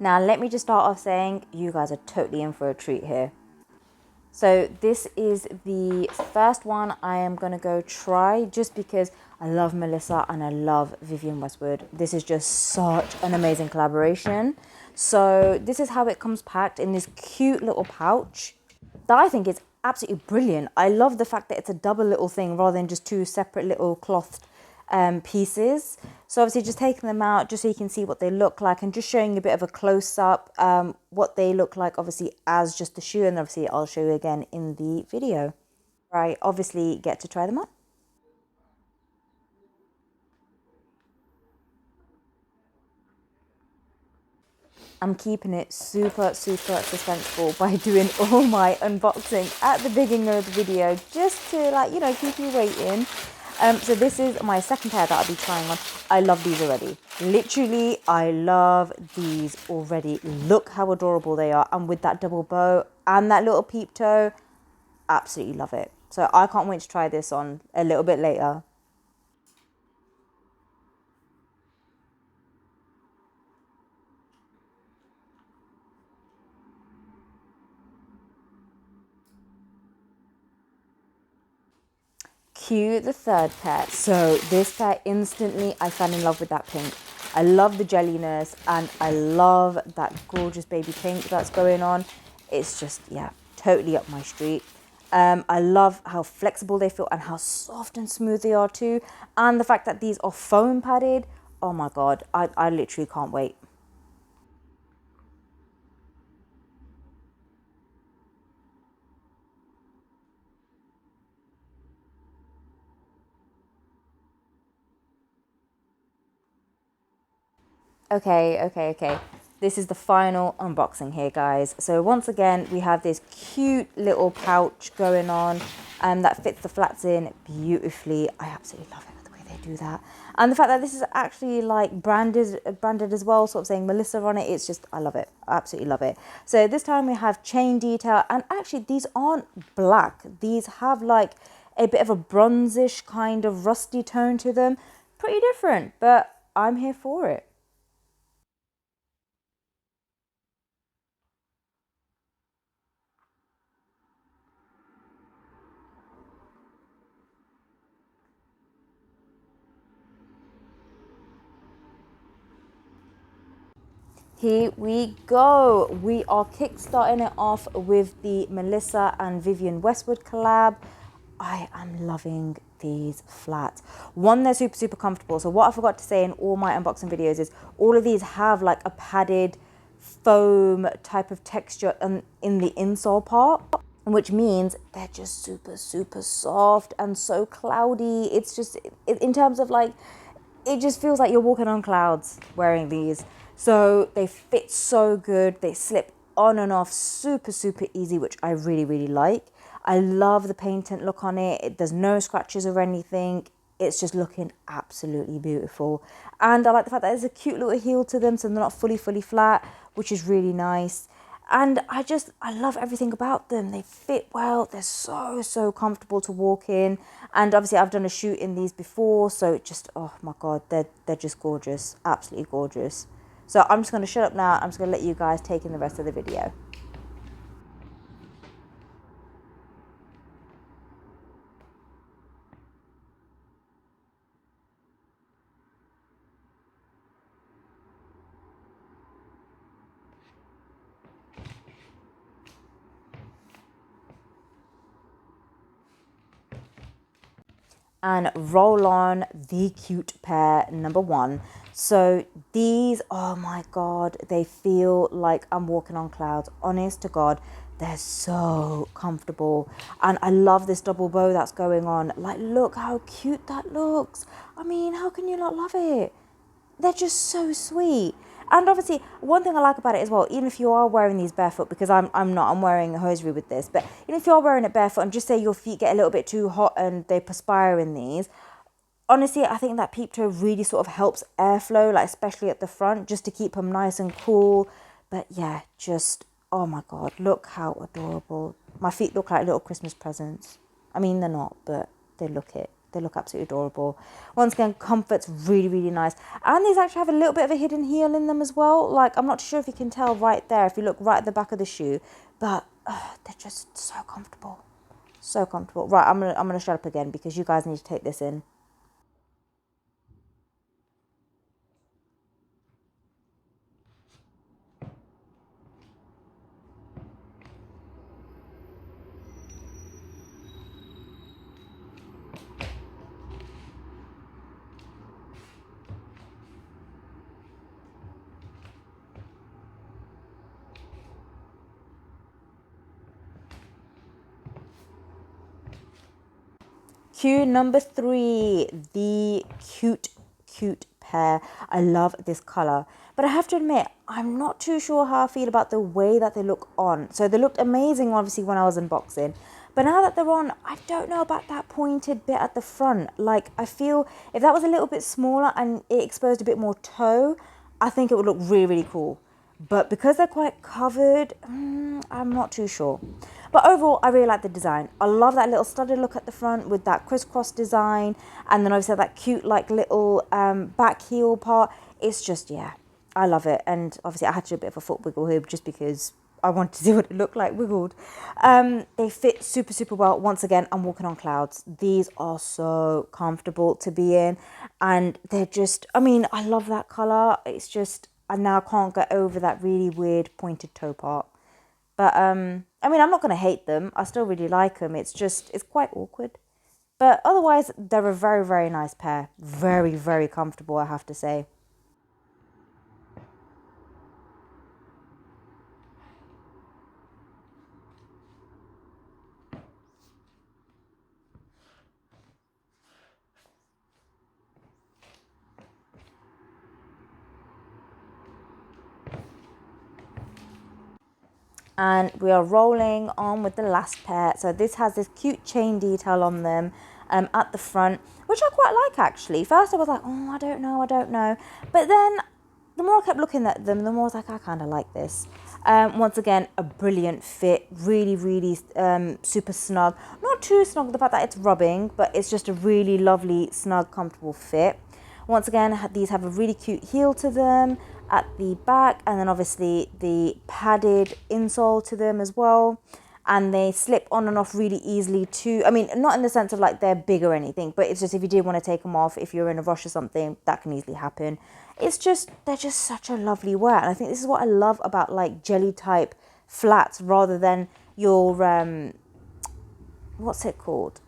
Now, let me just start off saying you guys are totally in for a treat here. So this is the first one I am going to go try just because I love Melissa and I love Vivienne Westwood. This is just such an amazing collaboration. So this is how it comes packed in this cute little pouch that I think is absolutely brilliant. I love the fact that it's a double little thing rather than just two separate little cloth pieces. So obviously just taking them out just so you can see what they look like and just showing a bit of a close-up what they look like obviously as just the shoe, and obviously I'll show you again in the video. Right, obviously get to try them on. I'm keeping it super suspenseful by doing all my unboxing at the beginning of the video just to, like, you know, keep you waiting. So this is my second pair that I'll be trying on. I love these already. Literally, I love these already. Look how adorable they are. And with that double bow and that little peep toe, absolutely love it. So I can't wait to try this on a little bit later. Cue the third pair. So this pair, instantly I fell in love with that pink. I love the jelliness and I love that gorgeous baby pink that's going on. It's just, yeah, totally up my street. I love how flexible they feel and how soft and smooth they are too. And the fact that these are foam padded. Oh my God, I literally can't wait. Okay. This is the final unboxing here, guys. So once again, we have this cute little pouch going on that fits the flats in beautifully. I absolutely love it, the way they do that. And the fact that this is actually like branded as well, sort of saying Melissa on it. It's just, I love it. I absolutely love it. So this time we have chain detail, and actually these aren't black. These have like a bit of a bronzish kind of rusty tone to them. Pretty different, but I'm here for it. Here we go. We are kickstarting it off with the Melissa and Vivienne Westwood collab. I am loving these flats. One, they're super comfortable. So what I forgot to say in all my unboxing videos is all of these have like a padded foam type of texture in the insole part, which means they're just super soft and so cloudy. It's just, in terms of like, it just feels like you're walking on clouds wearing these. So they fit so good. They slip on and off super easy, which I really like. I love the patent look on it. There's no scratches or anything. It's just looking absolutely beautiful. And I like the fact that there's a cute little heel to them, so they're not fully flat, which is really nice. And I love everything about them. They fit well. They're so comfortable to walk in. And obviously I've done a shoot in these before, so it just, oh my God, they're just gorgeous. Absolutely gorgeous. So I'm just going to shut up now. I'm just going to let you guys take in the rest of the video. And roll on the cute pair number one. So these, oh my God, they feel like I'm walking on clouds. Honest to God, they're so comfortable. And I love this double bow that's going on. Like, look how cute that looks. I mean, how can you not love it? They're just so sweet. And obviously, one thing I like about it as well, even if you are wearing these barefoot, because I'm not, I'm wearing a hosiery with this, but even if you're wearing it barefoot and just say your feet get a little bit too hot and they perspire in these, honestly, I think that peep toe really sort of helps airflow, like especially at the front, just to keep them nice and cool. But yeah, just, oh my God, look how adorable. My feet look like little Christmas presents. I mean, they're not, but they look it. They look absolutely adorable. Once again, comfort's really, really nice. And these actually have a little bit of a hidden heel in them as well. Like, I'm not sure if you can tell right there, if you look right at the back of the shoe. But they're just so comfortable. So comfortable. Right, I'm gonna shut up again because you guys need to take this in. Cue number 3, the cute pair. I love this color, but I have to admit, I'm not too sure how I feel about the way that they look on. So they looked amazing, obviously, when I was unboxing, but now that they're on, I don't know about that pointed bit at the front. Like, I feel if that was a little bit smaller and it exposed a bit more toe, I think it would look really, really cool. But because they're quite covered, I'm not too sure. But overall, I really like the design. I love that little studded look at the front with that crisscross design. And then obviously that cute like little back heel part. It's just, yeah, I love it. And obviously I had to do a bit of a foot wiggle here just because I wanted to see what it looked like wiggled. They fit super, super well. Once again, I'm walking on clouds. These are so comfortable to be in. And they're just, I mean, I love that colour. It's just, I now can't get over that really weird pointed toe part. But I mean, I'm not going to hate them. I still really like them. It's just, it's quite awkward. But otherwise, they're a very, very nice pair. Very, very comfortable, I have to say. And we are rolling on with the last pair. So this has this cute chain detail on them at the front, which I quite like actually. First I was like, oh, I don't know. But then the more I kept looking at them, the more I was like, I kind of like this. Once again, a brilliant fit, really, really super snug. Not too snug, the fact that it's rubbing, but it's just a really lovely, snug, comfortable fit. Once again, these have a really cute heel to them at the back, and then obviously the padded insole to them as well. And they slip on and off really easily too. I mean, not in the sense of like they're big or anything, but it's just if you did want to take them off, if you're in a rush or something, that can easily happen. It's just, they're just such a lovely wear. And I think this is what I love about like jelly type flats rather than your, what's it called?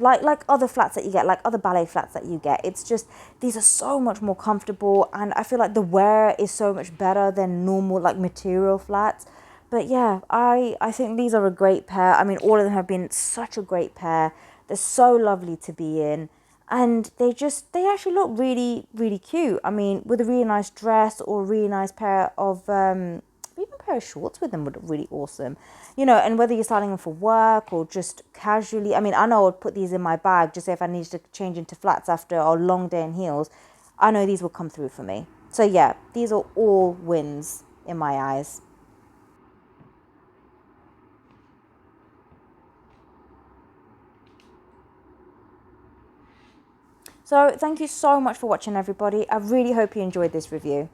Like other flats that you get, like other ballet flats that you get. It's just, these are so much more comfortable, and I feel like the wear is so much better than normal like material flats. But yeah, I think these are a great pair. I mean, all of them have been such a great pair. They're so lovely to be in, and they actually look really, really cute. I mean, with a really nice dress or a really nice pair of even a pair of shorts with them would look really awesome. You know, and whether you're styling them for work or just casually. I mean, I know I would put these in my bag just say if I needed to change into flats after a long day in heels. I know these will come through for me. So yeah, these are all wins in my eyes. So thank you so much for watching, everybody. I really hope you enjoyed this review.